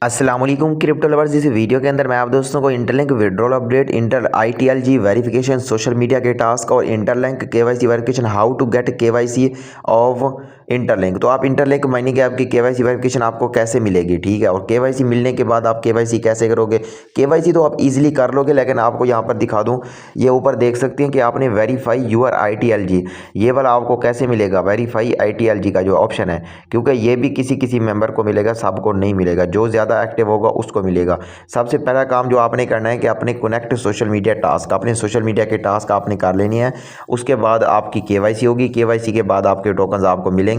अस्सलाम वालेकुम crypto lovers. इस वीडियो के अंदर मैं आप दोस्तों को interlink withdrawal update, inter ITLG verification, social media के टास्क और interlink KYC verification, how to get KYC of interlink. तो आप इंटरलिंक माइनिंग ऐप की KYC वेरिफिकेशन आपको कैसे मिलेगी, ठीक है। और KYC मिलने के बाद आप KYC कैसे करोगे। KYC तो आप इजीली कर लोगे, लेकिन आपको यहाँ पर दिखा दूँ, ये ऊपर देख सकते हैं कि आपने वेरीफाई यूर ITLG, ये वाला आपको कैसे मिलेगा, वेरीफाई ITLG का जो ऑप्शन है, क्योंकि ये भी किसी किसी मेंबर को मिलेगा, सबको नहीं मिलेगा। जो ज़्यादा एक्टिव होगा उसको मिलेगा। सबसे पहला काम जो आपने करना है कि अपने कनेक्ट सोशल मीडिया टास्क, अपने सोशल मीडिया के टास्क आपने कर लेनी है। उसके बाद आपकी KYC होगी। KYC के बाद आपके टोकन आपको मिलेंगे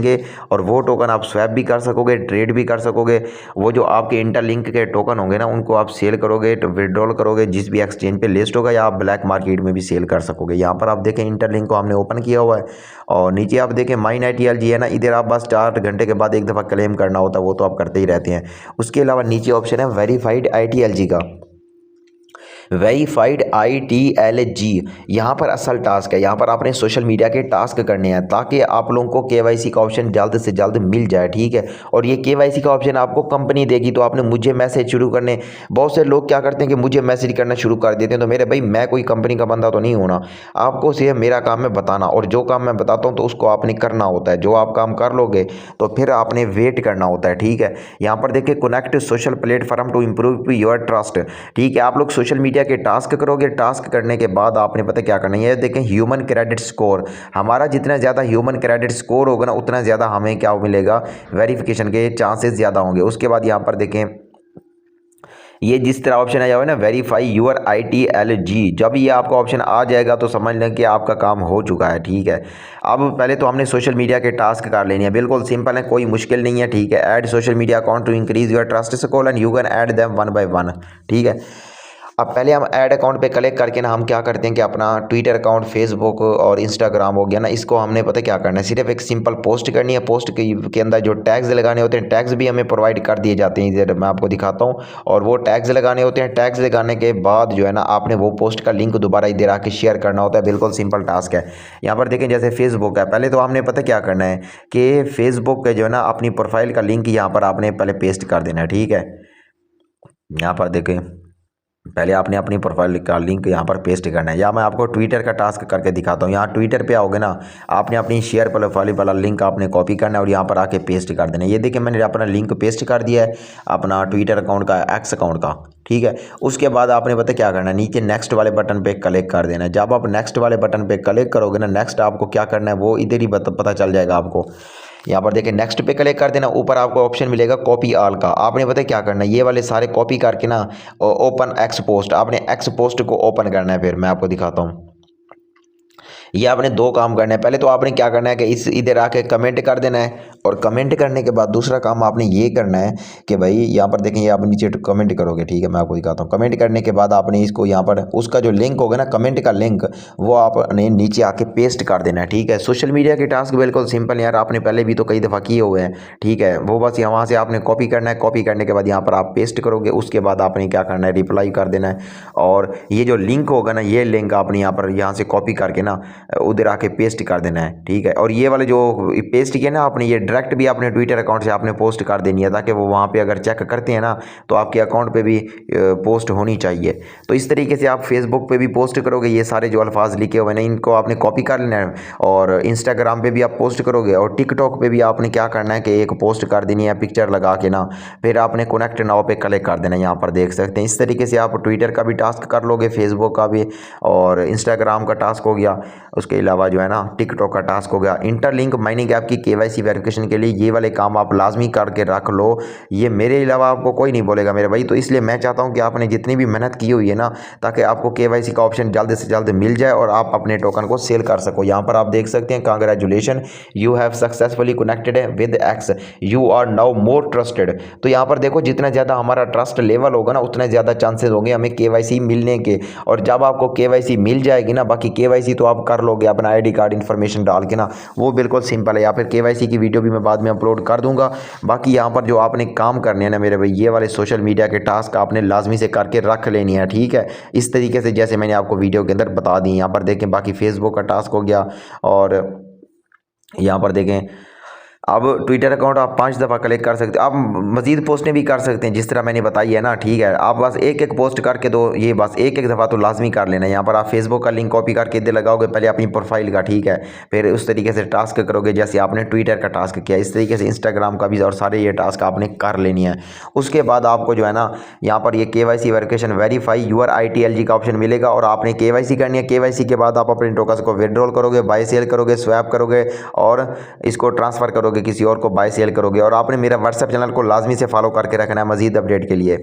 और वो टोकन आप स्वैप भी कर सकोगे, ट्रेड भी कर सकोगे। वो जो आपके इंटरलिंक के टोकन होंगे ना, उनको आप सेल करोगे, तो विड्रॉल करोगे, जिस भी एक्सचेंज पे लिस्ट होगा, या आप ब्लैक मार्केट में भी सेल कर सकोगे। यहाँ पर आप देखें इंटरलिंक को हमने ओपन किया हुआ है और नीचे आप देखें माइन ITLG है ना, इधर आप बस 4 घंटे के बाद एक दफ़ा क्लेम करना होता है, वो तो आप करते ही रहते हैं। उसके अलावा नीचे ऑप्शन है वेरीफाइड ITLG का, वेरीफाइड ITLG। यहाँ पर असल टास्क है, यहाँ पर आपने सोशल मीडिया के टास्क करने हैं ताकि आप लोगों को KYC का ऑप्शन जल्द से जल्द मिल जाए, ठीक है। और ये KYC का ऑप्शन आपको कंपनी देगी, तो आपने मुझे मैसेज शुरू करने, बहुत से लोग क्या करते हैं कि मुझे मैसेज करना शुरू कर देते हैं। तो मेरे भाई, मैं कोई कंपनी का बंदा तो नहीं होना, आपको सिर्फ मेरा काम है बताना, और जो काम मैं बताता हूँ तो उसको आपने करना होता है। जो आप काम कर लोगे तो फिर आपने वेट करना होता है, ठीक है। यहाँ पर देखिए connect social platform to improve your trust, ठीक है। आप लोग सोशल मीडिया के टास्क करोगे, टास्क करने के बाद आपने पता क्या करना है, ये देखें ह्यूमन क्रेडिट स्कोर। हमारा जितना ज़्यादा ह्यूमन क्रेडिट स्कोर होगा ना, उतना ज़्यादा हमें क्या मिलेगा, वेरिफिकेशन के चांसेस ज़्यादा होंगे। उसके बाद यहाँ पर देखें, ये जिस तरह ऑप्शन आया हुआ है ना, वेरीफाई यूर ITLG, जब ये आपका ऑप्शन आ जाएगा तो समझ लें कि आपका काम हो चुका है, ठीक है। अब पहले तो हमने सोशल मीडिया के टास्क कर लेनी है, बिल्कुल सिंपल है, कोई मुश्किल नहीं है, ठीक है। Add social media account to increase your trust score and you can add them one by one, ठीक है। अब पहले हम ऐड अकाउंट पे क्लिक करके ना, हम क्या करते हैं कि अपना ट्विटर अकाउंट, फेसबुक और इंस्टाग्राम हो गया ना, इसको हमने पता क्या करना है, सिर्फ एक सिंपल पोस्ट करनी है। पोस्ट के अंदर जो टैग्स लगाने होते हैं, टैग्स भी हमें प्रोवाइड कर दिए जाते हैं, इधर मैं आपको दिखाता हूँ। और वो टैग्स लगाने होते हैं, टैग्स लगाने के बाद जो है ना, आपने वो पोस्ट का लिंक दोबारा इधर आके शेयर करना होता है। बिल्कुल सिंपल टास्क है। यहाँ पर देखें जैसे फेसबुक है, पहले तो हमने पता क्या करना है कि फेसबुक के जो है ना, अपनी प्रोफाइल का लिंक यहाँ पर आपने पहले पेस्ट कर देना है, ठीक है। यहाँ पर देखें, पहले आपने अपनी प्रोफाइल का लिंक यहाँ पर पेस्ट करना है, या मैं आपको ट्विटर का टास्क करके दिखाता हूँ। यहाँ ट्विटर पे आओगे ना, आपने अपनी शेयर प्रोफाइल वाला लिंक आपने कॉपी करना है और यहाँ पर आके पेस्ट कर देना है। ये देखिए मैंने अपना लिंक पेस्ट कर दिया है, अपना ट्विटर अकाउंट का, एक्स अकाउंट का, ठीक है। उसके बाद आपने पता क्या करना है, नीचे नेक्स्ट वाले बटन पे क्लिक कर देना है। जब आप नेक्स्ट वाले बटन पे क्लिक करोगे ना, नेक्स्ट आपको क्या करना है वो इधर ही पता चल जाएगा आपको। यहाँ पर देखिए नेक्स्ट पे क्लिक कर देना, ऊपर आपको ऑप्शन मिलेगा कॉपी ऑल का। आपने पता क्या करना है, ये वाले सारे कॉपी करके ना, ओपन एक्स पोस्ट, आपने एक्स पोस्ट को ओपन करना है। फिर मैं आपको दिखाता हूँ, ये आपने 2 काम करने हैं। पहले तो आपने क्या करना है कि इस इधर आके कमेंट कर देना है, और कमेंट करने के बाद दूसरा काम आपने ये करना है कि भाई यहाँ पर देखें, ये आप नीचे कमेंट करोगे, ठीक है। मैं आपको दिखाता हूँ, कमेंट करने के बाद आपने इसको यहाँ पर उसका जो लिंक होगा ना, कमेंट का लिंक, वो आपने नीचे आके पेस्ट कर देना है, ठीक है। सोशल मीडिया के टास्क बिल्कुल सिंपल यार, आपने पहले भी तो कई दफ़ा किए हुए हैं, ठीक है। वो बस यहाँ से आपने कॉपी करना है, कॉपी करने के बाद यहाँ पर आप पेस्ट करोगे। उसके बाद आपने क्या करना है, रिप्लाई कर देना है, और ये जो लिंक होगा ना, ये लिंक आपने यहाँ से कॉपी करके ना उधर आके पेस्ट कर देना है, ठीक है। और ये वाले जो पेस्ट किया ना आपने, ये डायरेक्ट भी अपने ट्विटर अकाउंट से आपने पोस्ट कर देनी है, ताकि वो वहाँ पे अगर चेक करते हैं ना, तो आपके अकाउंट पे भी पोस्ट होनी चाहिए। तो इस तरीके से आप फेसबुक पे भी पोस्ट करोगे, ये सारे जो अल्फाज लिखे हुए हैं इनको आपने कॉपी कर लेना है। और इंस्टाग्राम पे भी आप पोस्ट करोगे, और टिकटॉक पे भी आपने क्या करना है कि एक पोस्ट कर देनी है पिक्चर लगा के ना, फिर आपने कनेक्ट नाउ पे क्लिक कर देना है। यहाँ पर देख सकते हैं, इस तरीके से आप ट्विटर का भी टास्क कर लोगे, फेसबुक का भी, और इंस्टाग्राम का टास्क हो गया। उसके अलावा जो है ना, टिकटॉक का टास्क हो गया। इंटरलिंक माइनिंग ऐप की KYC वेरिफिकेशन के लिए ये वाले काम आप लाजमी करके रख लो, ये मेरे अलावा आपको कोई नहीं बोलेगा मेरे भाई। तो इसलिए मैं चाहता हूँ कि आपने जितनी भी मेहनत की हुई है ना, ताकि आपको KYC का ऑप्शन जल्द से जल्द मिल जाए और आप अपने टोकन को सेल कर सको। यहाँ पर आप देख सकते हैं, congratulation, you have successfully connected with X, you are now more trusted. तो यहाँ पर देखो, जितना ज़्यादा हमारा ट्रस्ट लेवल होगा ना, उतने ज़्यादा चांसेस होंगे हमें KYC मिलने के। और जब आपको KYC मिल जाएगी ना, बाकी KYC तो आप कर लोगे अपना ID कार्ड इन्फॉर्मेशन डाल के ना, वो बिल्कुल सिंपल है। या फिर KYC की वीडियो भी मैं बाद में अपलोड कर दूंगा। बाकी यहाँ पर जो आपने काम करने हैं ना मेरे भाई, ये वाले सोशल मीडिया के टास्क आपने लाजमी से करके रख लेनी है, ठीक है। इस तरीके से जैसे मैंने आपको वीडियो के अंदर बता दी। यहाँ पर देखें, बाकी फेसबुक का टास्क हो गया, और यहाँ पर देखें अब ट्विटर अकाउंट आप 5 दफ़ा क्लिक कर सकते हो। आप मज़ीद पोस्टें भी कर सकते हैं जिस तरह मैंने बताई है ना, ठीक है। आप बस एक एक पोस्ट करके दो, ये बस एक एक दफ़ा तो लाजमी कर लेना है। यहाँ पर आप फेसबुक का लिंक कॉपी करके इधर लगाओगे पहले अपनी प्रोफाइल का, ठीक है। फिर उस तरीके से टास्क करोगे जैसे आपने ट्विटर का टास्क किया, इस तरीके से इंस्टाग्राम का भी, और सारे ये टास्क आपने कर लेनी है। उसके बाद आपको जो है ना यहाँ पर ये KYC verification verify your ITLG का ऑप्शन मिलेगा और आपने KYC करनी है। KYC के बाद आप अपने टोकन को विड्रॉल करोगे, बाय सेल करोगे, स्वैप करोगे और इसको ट्रांसफ़र करोगे, किसी और को बाय सेल करोगे। और आपने मेरा व्हाट्सएप चैनल को लाजमी से फॉलो करके रखना है मज़ीद अपडेट के लिए।